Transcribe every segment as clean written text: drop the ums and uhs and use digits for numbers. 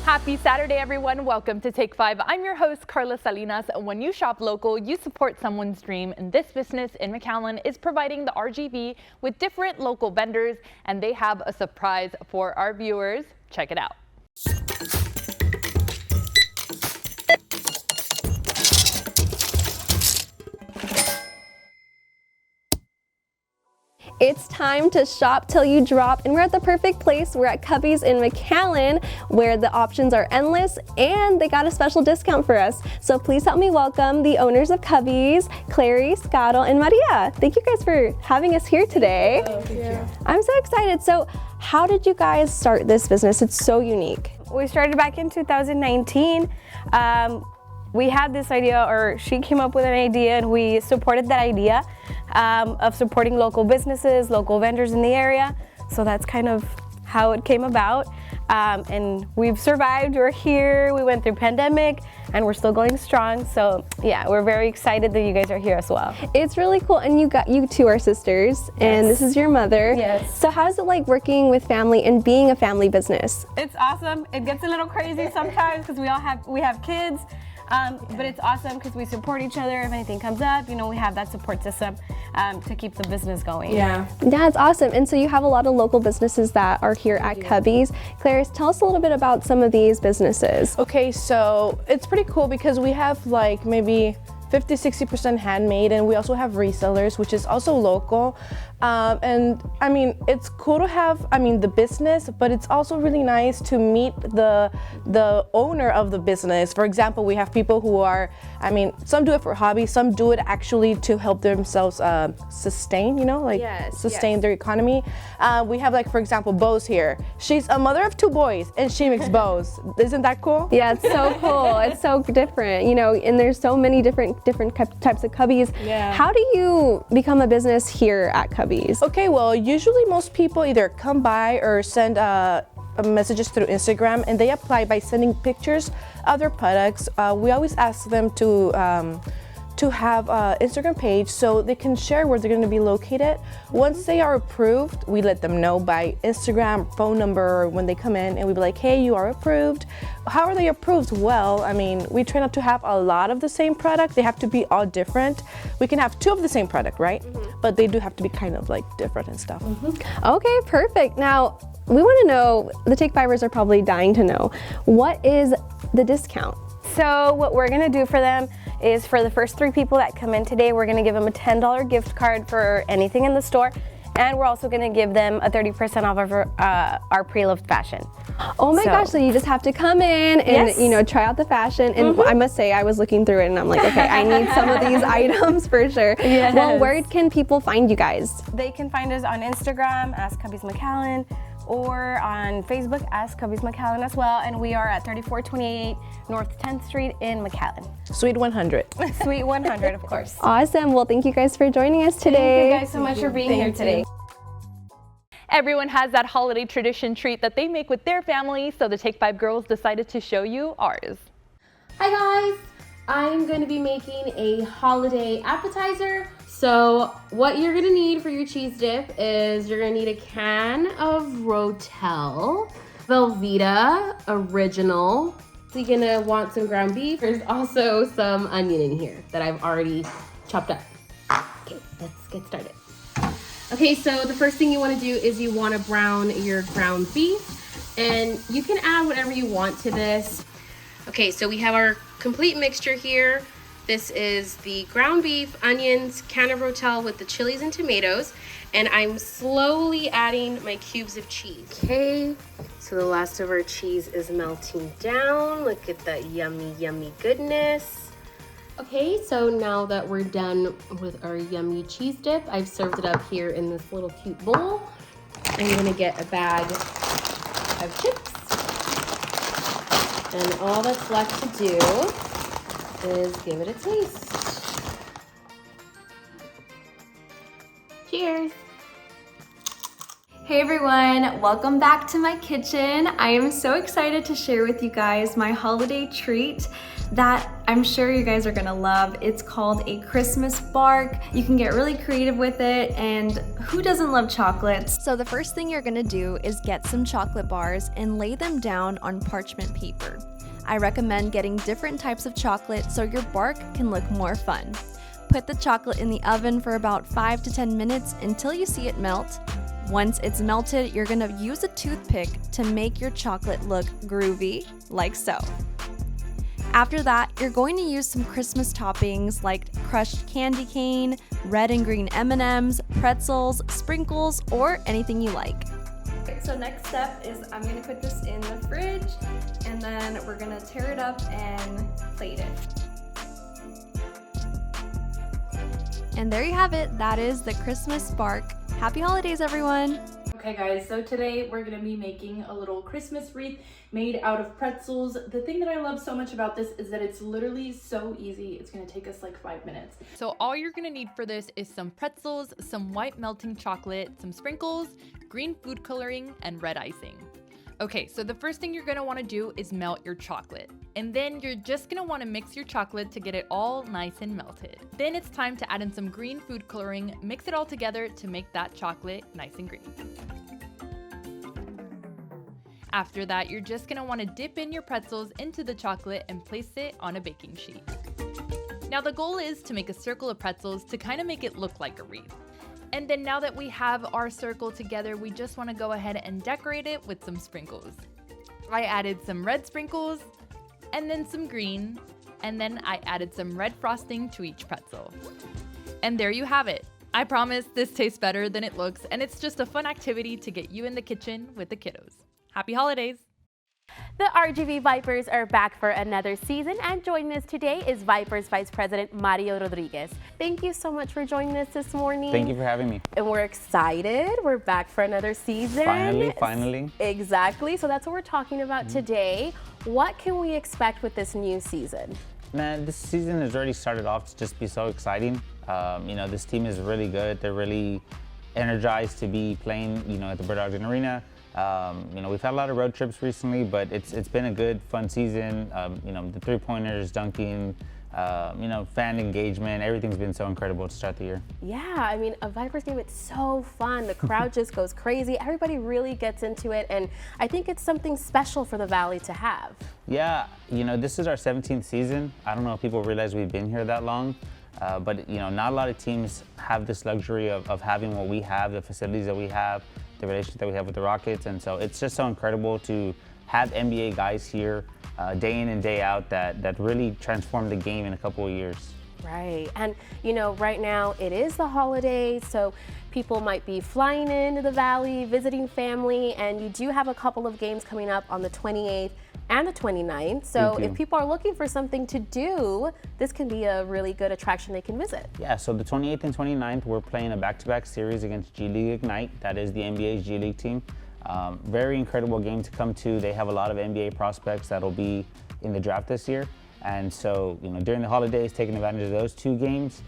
Happy Saturday, everyone. Welcome to Take 5. I'm your host, Carla Salinas. When you shop local, you support someone's dream, and this business in McAllen is providing the RGB with different local vendors, and they have a surprise for our viewers. Check it out. It's time to shop till you drop, and we're at the perfect place. We're at Cubby's in McAllen, where the options are endless and they got a special discount for us. So please help me welcome the owners of Cubby's, Clary, Scottle, and Maria. Thank you guys for having us here today. Thank you. I'm so excited. So how did you guys start this business? It's so unique. We started back in 2019. We had this idea, or she came up with an idea, and we supported that idea of supporting local businesses, local vendors in the area. So that's kind of how it came about. And we've survived, we're here, we went through pandemic, and we're still going strong. So yeah, we're very excited that you guys are here as well. It's really cool, and you two are sisters, and this is your mother. Yes. So how's it like working with family and being a family business? It's awesome. It gets a little crazy sometimes because we have kids. But it's awesome because we support each other. If anything comes up, we have that support system to keep the business going. Yeah, it's awesome. And so you have a lot of local businesses that are here at Cubby's. Clarice, tell us a little bit about some of these businesses. Okay, so it's pretty cool because we have like maybe 50-60% handmade, and we also have resellers, which is also local. And I mean, it's cool to have the business, but it's also really nice to meet the owner of the business. For example, we have people who are, some do it for hobby, some do it actually to help themselves sustain, sustain their economy. We have, like, for example, Bose here. She's a mother of 2 boys and she makes bows. Isn't that cool? Yeah, it's so cool. It's so different, and there's so many different types of Cubbies. Yeah. How do you become a business here at Cubbies? Okay, well, usually most people either come by or send messages through Instagram, and they apply by sending pictures of their products. We always ask them to have an Instagram page so they can share where they're going to be located. Once they are approved, we let them know by Instagram, phone number, when they come in, and we be like, hey, you are approved. How are they approved? Well, we try not to have a lot of the same product. They have to be all different. We can have 2 of the same product, right? But they do have to be kind of like different and stuff. Okay, perfect. Now, we want to know, the Take 5ers are probably dying to know, what is the discount? So what we're gonna do for them is, for the first 3 people that come in today, we're gonna give them a $10 gift card for anything in the store, and we're also gonna give them a 30% off of our pre-loved fashion. Oh my gosh, so you just have to come in and try out the fashion. And I must say, I was looking through it and I'm like, okay, I need some of these items for sure. Yes. Well, where can people find you guys? They can find us on Instagram as Cubby's McAllen, or on Facebook as Cubby's McAllen as well, and we are at 3428 North 10th Street in McAllen. Suite 100. Suite 100, of course. Awesome. Well, thank you guys for joining us today. Thank you guys so much for being here today. Everyone has that holiday tradition treat that they make with their family, so the Take 5 girls decided to show you ours. Hi guys, I'm going to be making a holiday appetizer. So what you're gonna need for your cheese dip is you're gonna need a can of Rotel, Velveeta Original. So you're gonna want some ground beef. There's also some onion in here that I've already chopped up. Okay, let's get started. Okay, so the first thing you wanna do is you wanna brown your ground beef, and you can add whatever you want to this. Okay, so we have our complete mixture here. This is the ground beef, onions, can of Rotel with the chilies and tomatoes, and I'm slowly adding my cubes of cheese. Okay, so the last of our cheese is melting down. Look at that yummy, yummy goodness. Okay, so now that we're done with our yummy cheese dip, I've served it up here in this little cute bowl. I'm gonna get a bag of chips, and all that's left to do is give it a taste. Cheers. Hey everyone, welcome back to my kitchen. I am so excited to share with you guys my holiday treat. that I'm sure you guys are gonna love. It's called a Christmas bark. You can get really creative with it, and who doesn't love chocolates? So the first thing you're gonna do is get some chocolate bars and lay them down on parchment paper. I recommend getting different types of chocolate so your bark can look more fun. Put the chocolate in the oven for about 5 to 10 minutes until you see it melt. Once it's melted, you're gonna use a toothpick to make your chocolate look groovy, like so. After that, you're going to use some Christmas toppings like crushed candy cane, red and green M&Ms, pretzels, sprinkles, or anything you like. So next step is I'm gonna put this in the fridge, and then we're gonna tear it up and plate it. And there you have it. That is the Christmas bark. Happy holidays, everyone. Okay guys, so today we're gonna be making a little Christmas wreath made out of pretzels. The thing that I love so much about this is that it's literally so easy. It's gonna take us like 5 minutes. So all you're gonna need for this is some pretzels, some white melting chocolate, some sprinkles, green food coloring, and red icing. Okay, so the first thing you're gonna wanna do is melt your chocolate. And then you're just gonna wanna mix your chocolate to get it all nice and melted. Then it's time to add in some green food coloring, mix it all together to make that chocolate nice and green. After that, you're just gonna wanna dip in your pretzels into the chocolate and place it on a baking sheet. Now the goal is to make a circle of pretzels to kind of make it look like a wreath. And then now that we have our circle together, we just want to go ahead and decorate it with some sprinkles. I added some red sprinkles, and then some green, and then I added some red frosting to each pretzel. And there you have it. I promise this tastes better than it looks, and it's just a fun activity to get you in the kitchen with the kiddos. Happy holidays! The RGV Vipers are back for another season, and joining us today is Vipers Vice President Mario Rodriguez. Thank you so much for joining us this morning. Thank you for having me. And we're excited. We're back for another season. Finally. Exactly. So that's what we're talking about today. What can we expect with this new season? Man, this season has already started off to just be so exciting. This team is really good. They're really energized to be playing, at the Bird Ogden Arena. We've had a lot of road trips recently, but it's been a good, fun season. The three-pointers, dunking, fan engagement, everything's been so incredible to start the year. Yeah, I mean, a Vipers game, it's so fun. The crowd just goes crazy. Everybody really gets into it, and I think it's something special for the Valley to have. Yeah, this is our 17th season. I don't know if people realize we've been here that long, but not a lot of teams have this luxury of having what we have, the facilities that we have, the relationship that we have with the Rockets, and so it's just so incredible to have NBA guys here day in and day out that really transformed the game in a couple of years. Right, and right now it is the holidays, so people might be flying into the Valley, visiting family, and you do have a couple of games coming up on the 28th and the 29th. So if people are looking for something to do, this can be a really good attraction they can visit. Yeah, so the 28th and 29th, we're playing a back-to-back series against G League Ignite. That is the NBA's G League team. Very incredible game to come to. They have a lot of NBA prospects that'll be in the draft this year. And so, during the holidays, taking advantage of those two games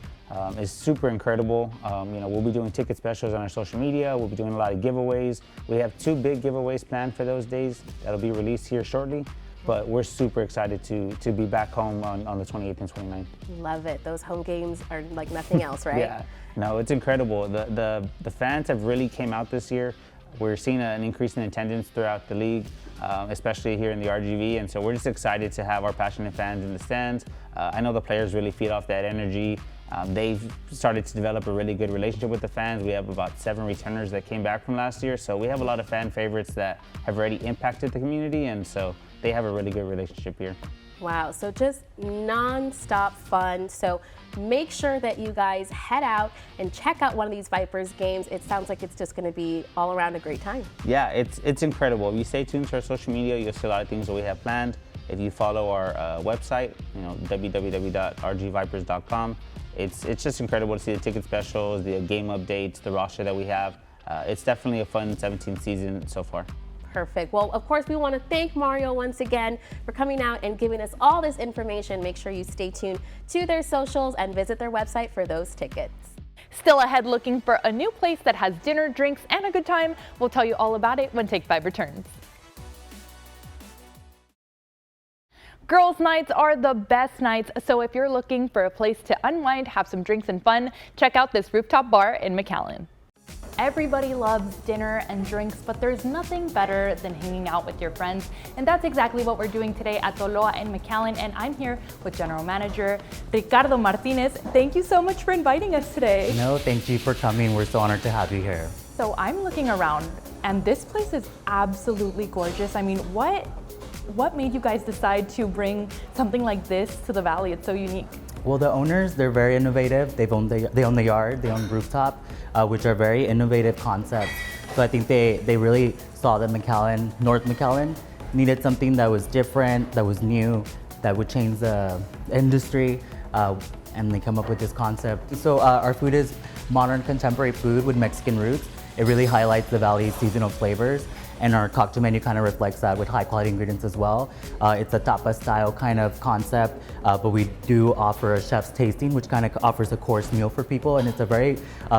is super incredible. We'll be doing ticket specials on our social media. We'll be doing a lot of giveaways. We have 2 big giveaways planned for those days that'll be released here shortly. But we're super excited to be back home on the 28th and 29th. Love it. Those home games are like nothing else, right? Yeah, no, it's incredible. The fans have really came out this year. We're seeing an increase in attendance throughout the league, especially here in the RGV, and so we're just excited to have our passionate fans in the stands. I know the players really feed off that energy. They've started to develop a really good relationship with the fans. We have about 7 returners that came back from last year, so we have a lot of fan favorites that have already impacted the community, and so they have a really good relationship here. Wow, so just non-stop fun. So make sure that you guys head out and check out one of these Vipers games. It sounds like it's just going to be all around a great time. Yeah, it's incredible. If you stay tuned to our social media, you'll see a lot of things that we have planned. If you follow our website, www.rgvipers.com, it's just incredible to see the ticket specials, the game updates, the roster that we have. It's definitely a fun 17th season so far. Perfect. Well, of course, we want to thank Mario once again for coming out and giving us all this information. Make sure you stay tuned to their socials and visit their website for those tickets. Still ahead looking for a new place that has dinner, drinks, and a good time? We'll tell you all about it when Take 5 returns. Girls' nights are the best nights, so if you're looking for a place to unwind, have some drinks and fun, check out this rooftop bar in McAllen. Everybody loves dinner and drinks, but there's nothing better than hanging out with your friends. And that's exactly what we're doing today at Toloa in McAllen. And I'm here with General Manager Ricardo Martinez. Thank you so much for inviting us today. No, thank you for coming. We're so honored to have you here. So I'm looking around and this place is absolutely gorgeous. I mean, what made you guys decide to bring something like this to the Valley? It's so unique. Well, the owners, they're very innovative. They own the yard, they own rooftop, which are very innovative concepts. So I think they really saw that North McAllen needed something that was different, that was new, that would change the industry, and they come up with this concept. So our food is modern contemporary food with Mexican roots. It really highlights the Valley's seasonal flavors. And our cocktail menu kind of reflects that with high quality ingredients as well. It's a tapa style kind of concept, but we do offer a chef's tasting, which kind of offers a course meal for people. And it's a very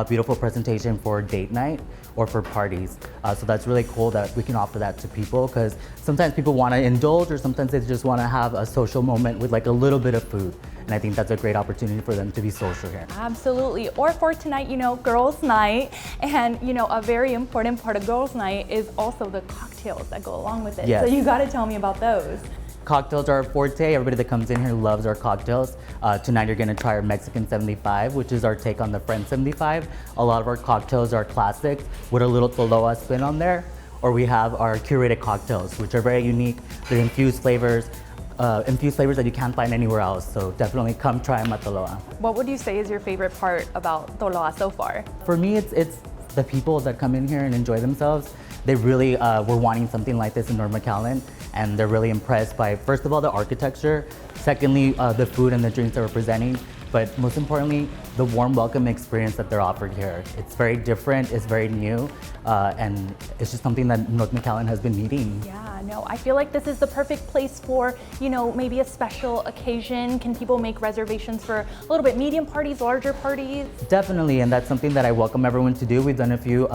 beautiful presentation for date night or for parties. So that's really cool that we can offer that to people, because sometimes people want to indulge, or sometimes they just want to have a social moment with like a little bit of food. And I think that's a great opportunity for them to be social here. Absolutely. Or for tonight, girls' night. And, a very important part of girls' night is also the cocktails that go along with it. Yes. So you got to tell me about those. Cocktails are our forte. Everybody that comes in here loves our cocktails. Tonight you're gonna try our Mexican 75, which is our take on the French 75. A lot of our cocktails are classics with a little Toloa spin on there. Or we have our curated cocktails, which are very unique. They're infused flavors that you can't find anywhere else. So definitely come try them at Toloa. What would you say is your favorite part about Toloa so far? For me, it's the people that come in here and enjoy themselves. They really were wanting something like this in North McAllen, and they're really impressed by, first of all, the architecture, secondly, the food and the drinks that we're presenting, but most importantly, the warm welcome experience that they're offered here. It's very different, it's very new, and it's just something that North McAllen has been needing. Yeah, no, I feel like this is the perfect place for, maybe a special occasion. Can people make reservations for a little bit medium parties, larger parties? Definitely, and that's something that I welcome everyone to do. We've done a few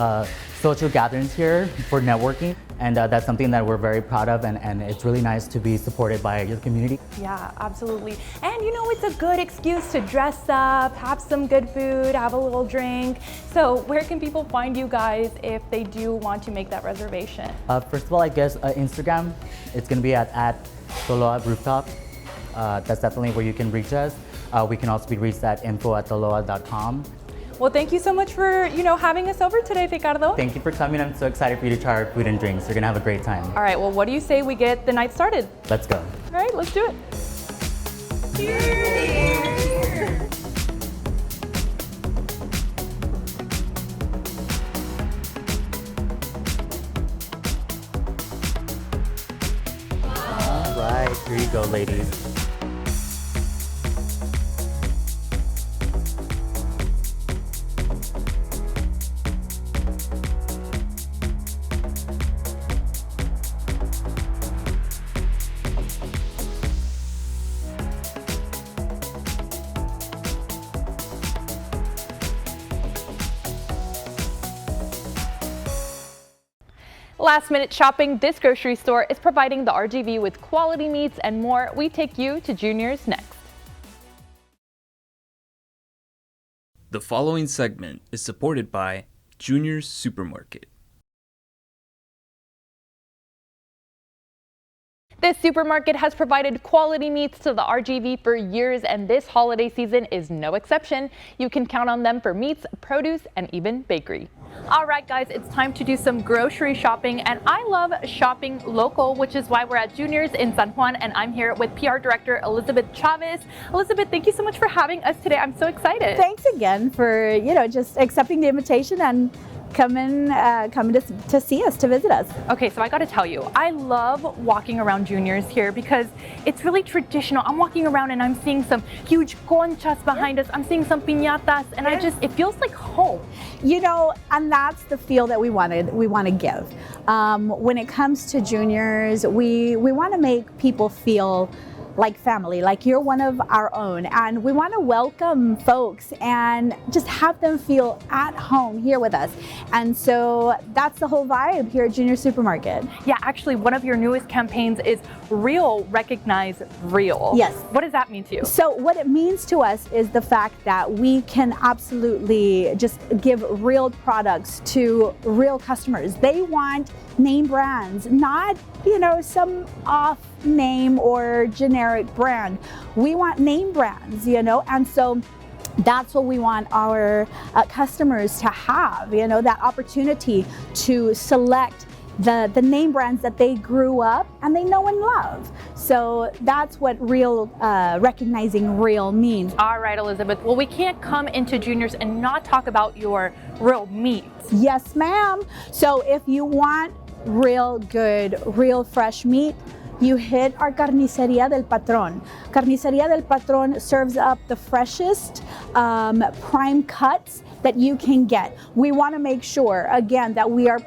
social gatherings here for networking, and that's something that we're very proud of, and it's really nice to be supported by your community. Yeah, absolutely. And it's a good excuse to dress up, have some good food, have a little drink. So where can people find you guys if they do want to make that reservation? First of all, I guess Instagram, it's gonna be at Toloa Rooftop. That's definitely where you can reach us. We can also be reached at info@toloa.com. Well, thank you so much for, having us over today, Ricardo. Thank you for coming. I'm so excited for you to try our food and drinks. You're gonna have a great time. All right, well, what do you say we get the night started? Let's go. All right, let's do it. All right, here you go, ladies. Last minute shopping, this grocery store is providing the RGV with quality meats and more. We take you to Junior's next. The following segment is supported by Junior's Supermarket. This supermarket has provided quality meats to the RGV for years, and this holiday season is no exception. You can count on them for meats, produce, and even bakery. All right, guys, it's time to do some grocery shopping, and I love shopping local, which is why we're at Junior's in San Juan, and I'm here with PR Director Elizabeth Chavez. Elizabeth, thank you so much for having us today. I'm so excited. Thanks again for, just accepting the invitation and coming to see us, to visit us. Okay, so I gotta tell you, I love walking around Junior's here because it's really traditional. I'm walking around and I'm seeing some huge conchas behind us. I'm seeing some piñatas, and it feels like home. And that's the feel that we want to give. When it comes to Junior's, we want to make people feel like family, like you're one of our own. And we want to welcome folks and just have them feel at home here with us. And so that's the whole vibe here at Junior Supermarket. Yeah, actually, one of your newest campaigns is Real Recognize Real. Yes. What does that mean to you? So what it means to us is the fact that we can absolutely just give real products to real customers. They want name brands, not, you know, some off name or generic brand. We want name brands, you know, and so that's what we want our customers to have, you know, that opportunity to select the name brands that they grew up and they know and love. So that's what real, recognizing real means. All right, Elizabeth. Well, we can't come into Junior's and not talk about your real meats. Yes, ma'am. So if you want real good, real fresh meat, you hit our Carniceria del Patron. Carniceria del Patron serves up the freshest prime cuts that you can get. We want to make sure, again, that we are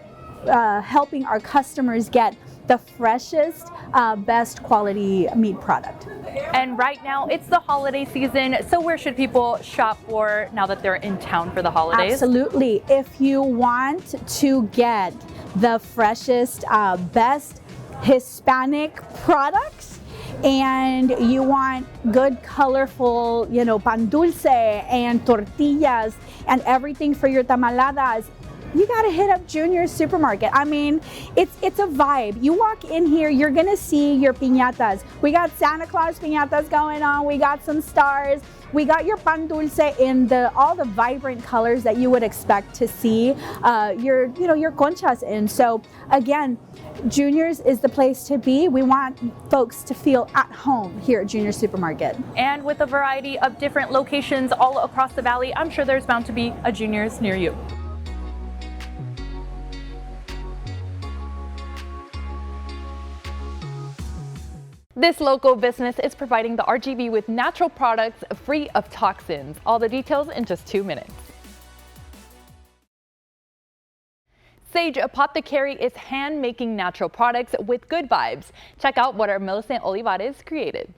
helping our customers get the freshest, best quality meat product. And right now it's the holiday season, so where should people shop for now that they're in town for the holidays? Absolutely. If you want to get the freshest, best Hispanic products, and you want good, colorful, you know, pan dulce and tortillas and everything for your tamaladas, you gotta hit up Junior Supermarket. I mean, it's a vibe. You walk in here, you're gonna see your piñatas. We got Santa Claus piñatas going on. We got some stars. We got your pan dulce in all the vibrant colors that you would expect to see your conchas in. So again, Junior's is the place to be. We want folks to feel at home here at Junior Supermarket. And with a variety of different locations all across the valley, I'm sure there's bound to be a Junior's near you. This local business is providing the RGV with natural products free of toxins. All the details in just 2 minutes. Sage Apothecary is hand-making natural products with good vibes. Check out what our Millicent Olivares created.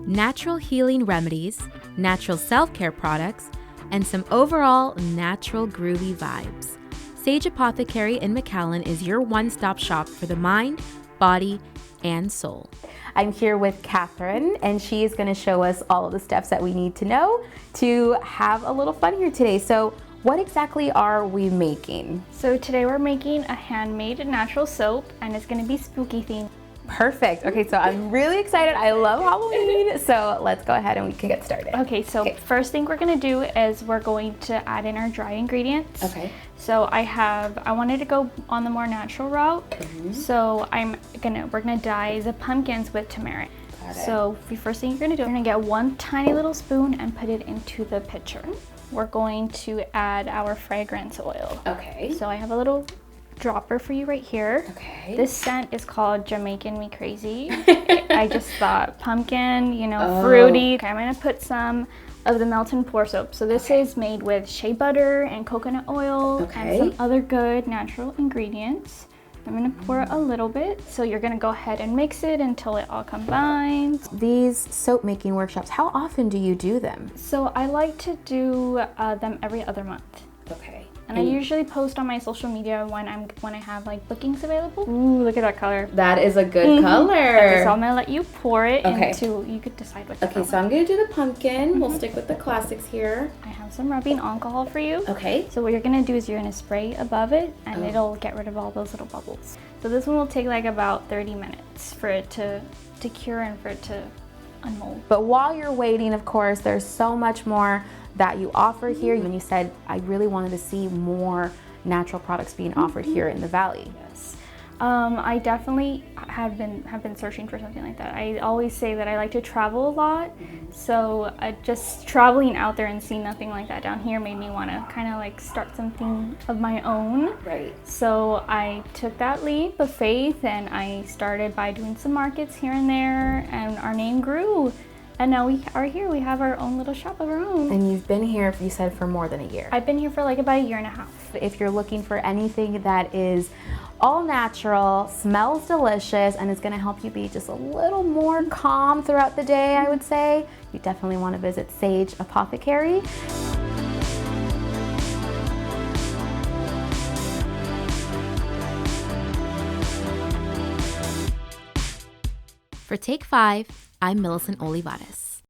Natural healing remedies, natural self-care products, and some overall natural groovy vibes. Sage Apothecary in McAllen is your one-stop shop for the mind, body, and soul. I'm here with Catherine, and she is going to show us all of the steps that we need to know to have a little fun here today. So what exactly are we making? So today we're making a handmade natural soap, and it's going to be spooky themed. Perfect. Okay, so I'm really excited. I love Halloween. So let's go ahead and we can get started. Okay, so first thing we're gonna do is we're going to add in our dry ingredients. Okay. So I wanted to go on the more natural route. So we're gonna dye the pumpkins with turmeric. So the first thing you're gonna do, you're gonna get one tiny little spoon and put it into the pitcher. We're going to add our fragrance oil. Okay. So I have a little dropper for you right here. Okay. This scent is called Jamaican Me Crazy. I just thought pumpkin, fruity. Okay, I'm gonna put some of the melt and pour soap. So this is made with shea butter and coconut oil and some other good natural ingredients. I'm gonna pour a little bit. So you're gonna go ahead and mix it until it all combines. These soap making workshops, how often do you do them? So I like to do them every other month. Okay. And I usually post on my social media when I have like bookings available. Ooh, look at that color. That is a good color. Okay, so I'm gonna let you pour it into, you could decide what to Okay, so I'm gonna do the pumpkin. We'll stick with the classics here. I have some rubbing alcohol for you. Okay. So what you're gonna do is you're gonna spray above it and it'll get rid of all those little bubbles. So this one will take like about 30 minutes for it to cure and for it to unmold. But while you're waiting, of course, there's so much more that you offer here. When you said, I really wanted to see more natural products being offered here in the Valley. Yes. I definitely have been searching for something like that. I always say that I like to travel a lot, so just traveling out there and seeing nothing like that down here made me want to kind of like start something of my own. Right. So I took that leap of faith and I started by doing some markets here and there, and our name grew. And now we are here. We have our own little shop of our own. And you've been here, you said, for more than a year. I've been here for like about a year and a half. If you're looking for anything that is all natural, smells delicious, and is gonna help you be just a little more calm throughout the day, I would say, you definitely wanna visit Sage Apothecary. For Take 5, I'm Millicent Olivares.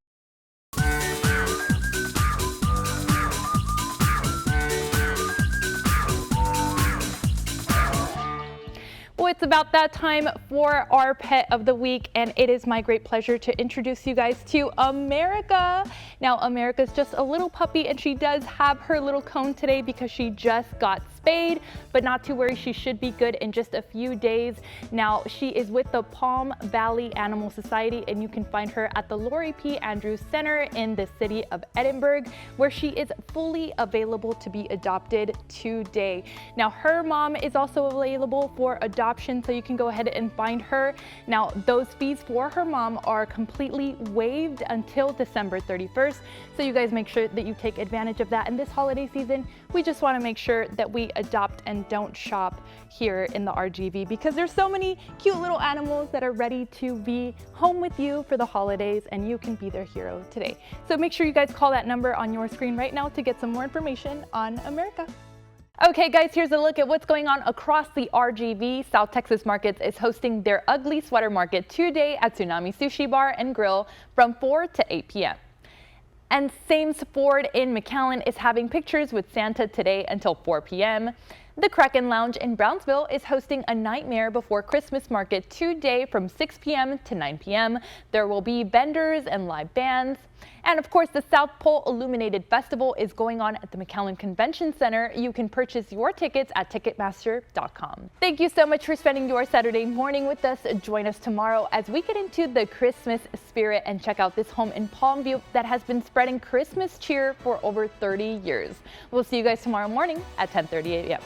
Well, it's about that time for our pet of the week, and it is my great pleasure to introduce you guys to America. Now, America's just a little puppy, and she does have her little cone today because she just got spayed, but not to worry, she should be good in just a few days. Now, she is with the Palm Valley Animal Society, and you can find her at the Laurie P. Andrews Center in the city of Edinburgh, where she is fully available to be adopted today. Now, her mom is also available for adoption, so you can go ahead and find her. Now, those fees for her mom are completely waived until December 31st, so you guys make sure that you take advantage of that. And this holiday season, we just want to make sure that we adopt and don't shop here in the RGV, because there's so many cute little animals that are ready to be home with you for the holidays, and you can be their hero today. So make sure you guys call that number on your screen right now to get some more information on America. Okay guys, here's a look at what's going on across the RGV. South Texas Markets is hosting their Ugly Sweater Market today at Tsunami Sushi Bar and Grill from 4 to 8 p.m. And Sames Ford in McAllen is having pictures with Santa today until 4 p.m. The Kraken Lounge in Brownsville is hosting a Nightmare Before Christmas market today from 6 p.m. to 9 p.m. There will be vendors and live bands. And of course, the South Pole Illuminated Festival is going on at the McAllen Convention Center. You can purchase your tickets at Ticketmaster.com. Thank you so much for spending your Saturday morning with us. Join us tomorrow as we get into the Christmas spirit and check out this home in Palmview that has been spreading Christmas cheer for over 30 years. We'll see you guys tomorrow morning at 10:30 a.m.